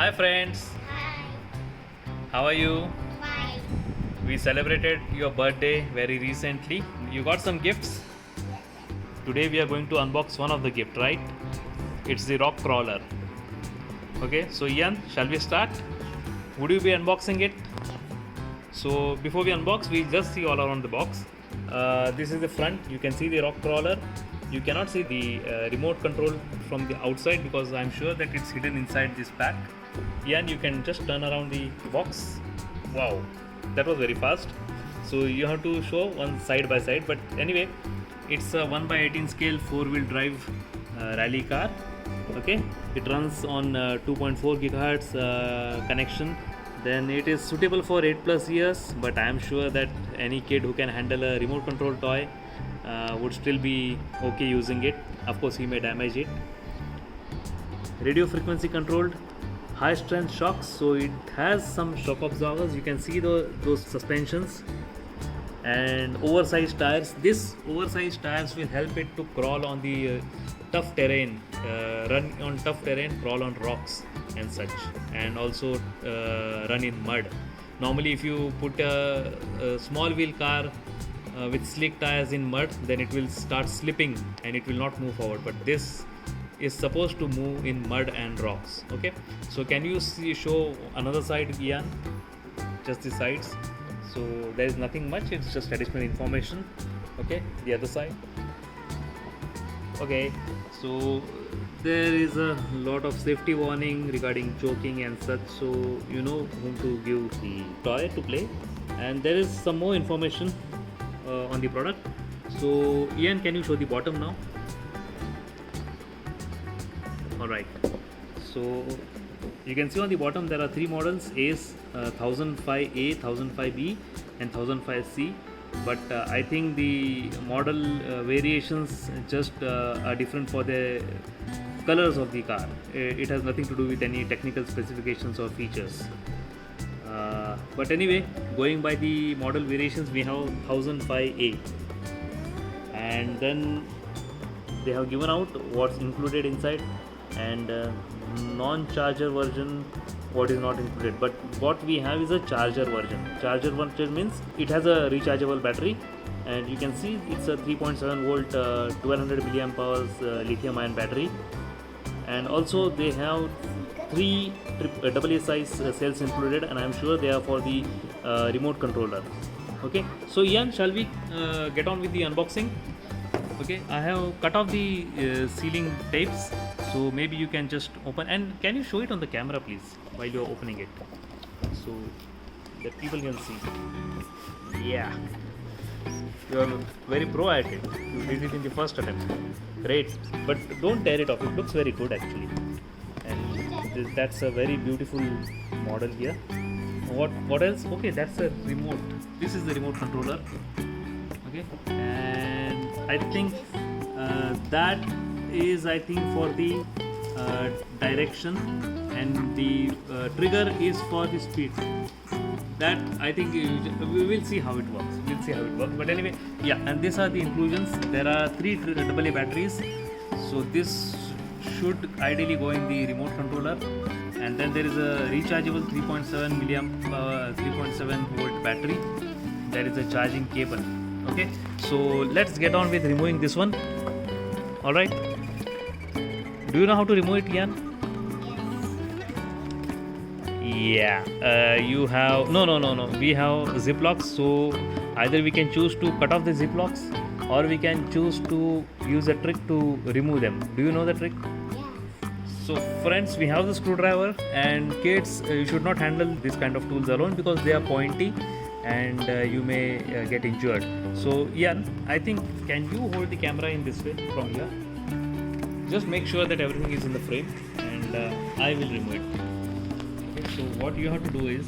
Hi friends, Hi, how are you? fine. We celebrated your birthday very recently. You got some gifts? Today we are going to unbox one of the gift, right? It's the rock crawler. Okay, so Ian, shall we start? Would you be unboxing it? So before we unbox, we just see all around the box. This is the front. You can see the rock crawler. You cannot see the remote control from the outside because I'm sure that it's hidden inside this pack. Ian, you can just turn around the box. Wow, that was very fast. So you have to show one side by side. But anyway, it's a 1 by 18 scale 4-wheel drive rally car. Okay, it runs on 2.4 gigahertz connection. Then it is suitable for 8 plus years, but I am sure that any kid who can handle a remote control toy would still be okay using it. Of course, he may damage it. Radio frequency controlled, high strength shocks, so it has some shock absorbers. You can see those suspensions and oversized tires. This oversized tires will help it to crawl on the tough terrain, run on tough terrain, crawl on rocks and such, and also run in mud. Normally if you put a small wheel car with slick tires in mud, then it will start slipping and it will not move forward, but this is supposed to move in mud and rocks. Okay, so can you show another side, Ian? Just the sides. So there is nothing much, it's just additional information. Okay, the other side. Okay, so there is a lot of safety warning regarding choking and such, so you know whom to give the toy to play. And there is some more information on the product. So Ian, can you show the bottom now? Alright, so you can see on the bottom there are three models: Ace, 1005A, 1005B and 1005C. But I think the model variations just are different for the colors of the car. It has nothing to do with any technical specifications or features. But anyway, going by the model variations, we have 1005A, and then they have given out what's included inside, and non-charger version what is not included, but what we have is a charger version. Charger version means it has a rechargeable battery, and you can see it's a 3.7 volt 1200 milliamp hours lithium ion battery, and also they have three AA size cells included, and I'm sure they are for the remote controller. Okay, so Ian, shall we get on with the unboxing? Okay, I have cut off the sealing tapes, so maybe you can just open, and can you show it on the camera please while you're opening it, so that people can see. Yeah, you are very pro at it. You did it in the first attempt. Great, but don't tear it off. It looks very good actually, and that's a very beautiful model here. What else? Okay, that's a remote. This is the remote controller. Okay, and I think that is, I think, for the direction, and the trigger is for the speed. That I think we will see how it works. We'll see how it works. But anyway, yeah. And these are the inclusions. There are three AA batteries. So this should ideally go in the remote controller. And then there is a rechargeable 3.7 milliamp 3.7 volt battery. There is a charging cable. Okay. So let's get on with removing this one. All right. Do you know how to remove it, Ian? Yeah, you have no. We have ziplocks, so either we can choose to cut off the ziplocks, or we can choose to use a trick to remove them. Do you know the trick? So friends, we have the screwdriver, and kids, you should not handle this kind of tools alone because they are pointy, and you may get injured. So Ian, I think, can you hold the camera in this way from here? Just make sure that everything is in the frame, and I will remove it. So what you have to do is,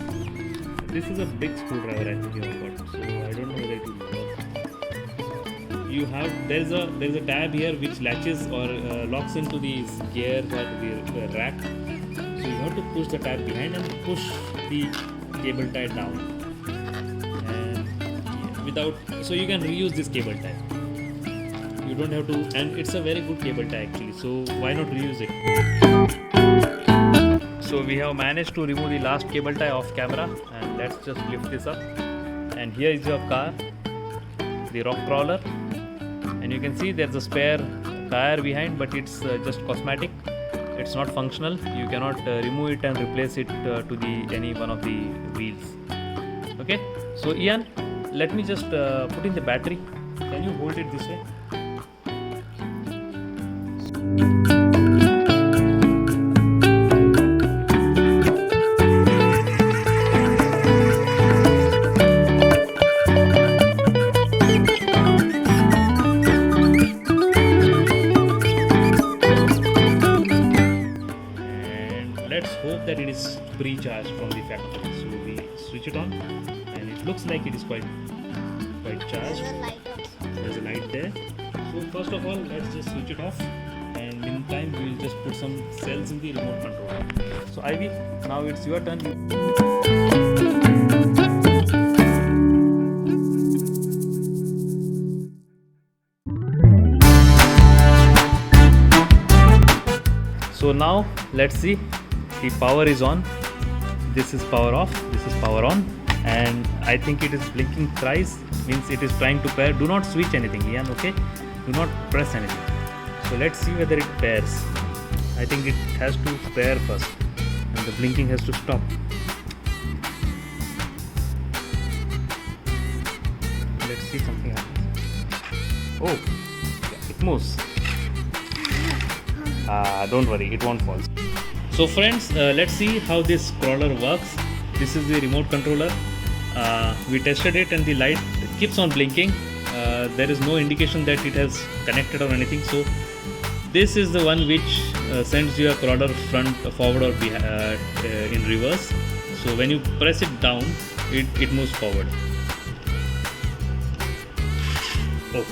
this is a big screwdriver I think you have got, so I don't know whether it will work. You have, there is a tab here which latches or locks into the gears or the rack. So you have to push the tab behind and push the cable tie down, and without, so you can reuse this cable tie. You don't have to, and it's a very good cable tie actually, so why not reuse it? So we have managed to remove the last cable tie off camera, and let's just lift this up. And here is your car, the rock crawler, and you can see there's a spare tire behind, but it's just cosmetic. It's not functional. You cannot remove it and replace it to any one of the wheels. Okay, so Ian, let me just put in the battery. Can you hold it this way? Let's hope that it is pre-charged from the factory. So we switch it on, and it looks like it is quite charged. There's a light there. So first of all, let's just switch it off, and meantime we will just put some cells in the remote control. So Ivy, now it's your turn. So now let's see. The power is on, this is power off, this is power on, and I think it is blinking thrice, means it is trying to pair. Do not switch anything, Ian, okay? Do not press anything. So let's see whether it pairs. I think it has to pair first, and the blinking has to stop. Let's see something happens. Oh, it moves. Don't worry, it won't fall. So friends, let's see how this crawler works. This is the remote controller. We tested it and the light keeps on blinking. There is no indication that it has connected or anything. So this is the one which sends your crawler forward or in reverse. So when you press it down, it moves forward. Oh.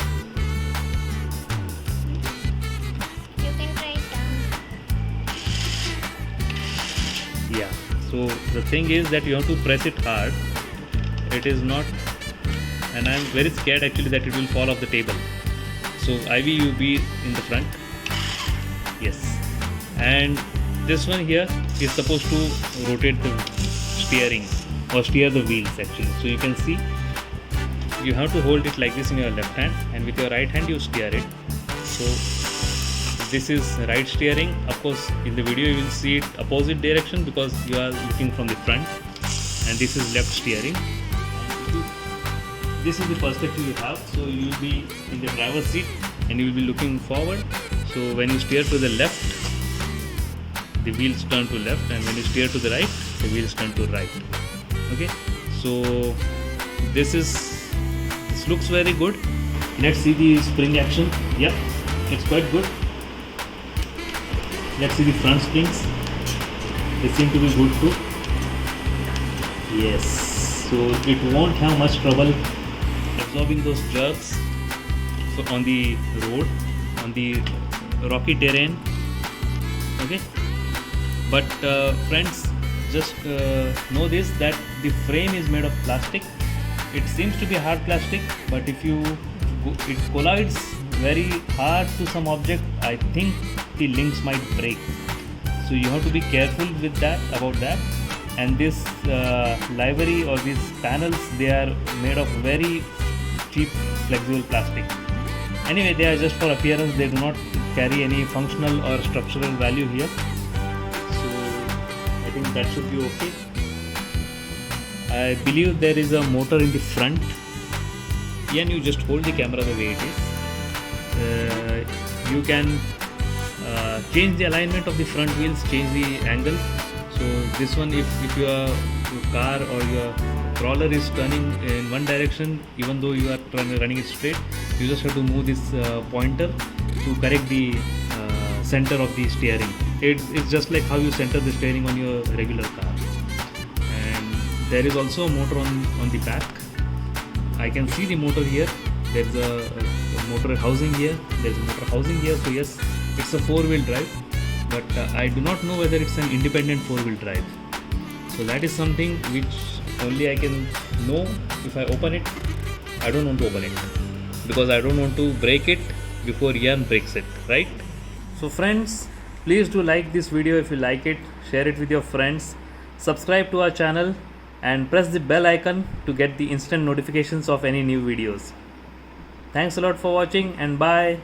Yeah, so the thing is that you have to press it hard. It is not, and I am very scared actually that it will fall off the table. So Ivy, you be in the front. Yes, and this one here is supposed to rotate the steering or steer the wheels actually. So you can see you have to hold it like this in your left hand, and with your right hand you steer it. So this is right steering. Of course, in the video you will see it opposite direction because you are looking from the front, and this is left steering. This is the perspective you have. So you will be in the driver's seat and you will be looking forward. So when you steer to the left, the wheels turn to left, and when you steer to the right, the wheels turn to right. Okay, so this looks very good. Let's see the spring action. Yeah, it's quite good. Let's see the front springs. They seem to be good too. Yes, so it won't have much trouble absorbing those jerks on the road, on the rocky terrain. Okay, but friends, just know this, that the frame is made of plastic. It seems to be hard plastic, but if it collides very hard to some object, I think the links might break. So you have to be careful with about that. And this livery or these panels, they are made of very cheap flexible plastic. Anyway, they are just for appearance. They do not carry any functional or structural value here. So I think that should be okay. I believe there is a motor in the front. Ian, you just hold the camera the way it is. You can change the alignment of the front wheels, change the angle. So this one, if your car or your crawler is turning in one direction, even though you are running it straight, you just have to move this pointer to correct the center of the steering. It's just like how you center the steering on your regular car. And there is also a motor on the back. I can see the motor here. There's a motor housing here. There's a motor housing here. So yes, it's a 4-wheel drive, but I do not know whether it's an independent 4-wheel drive. So that is something which only I can know if I open it. I don't want to open it because I don't want to break it before Ian breaks it, right? So friends, please do like this video if you like it. share it with your friends, subscribe to our channel, and press the bell icon to get the instant notifications of any new videos. Thanks a lot for watching, and bye.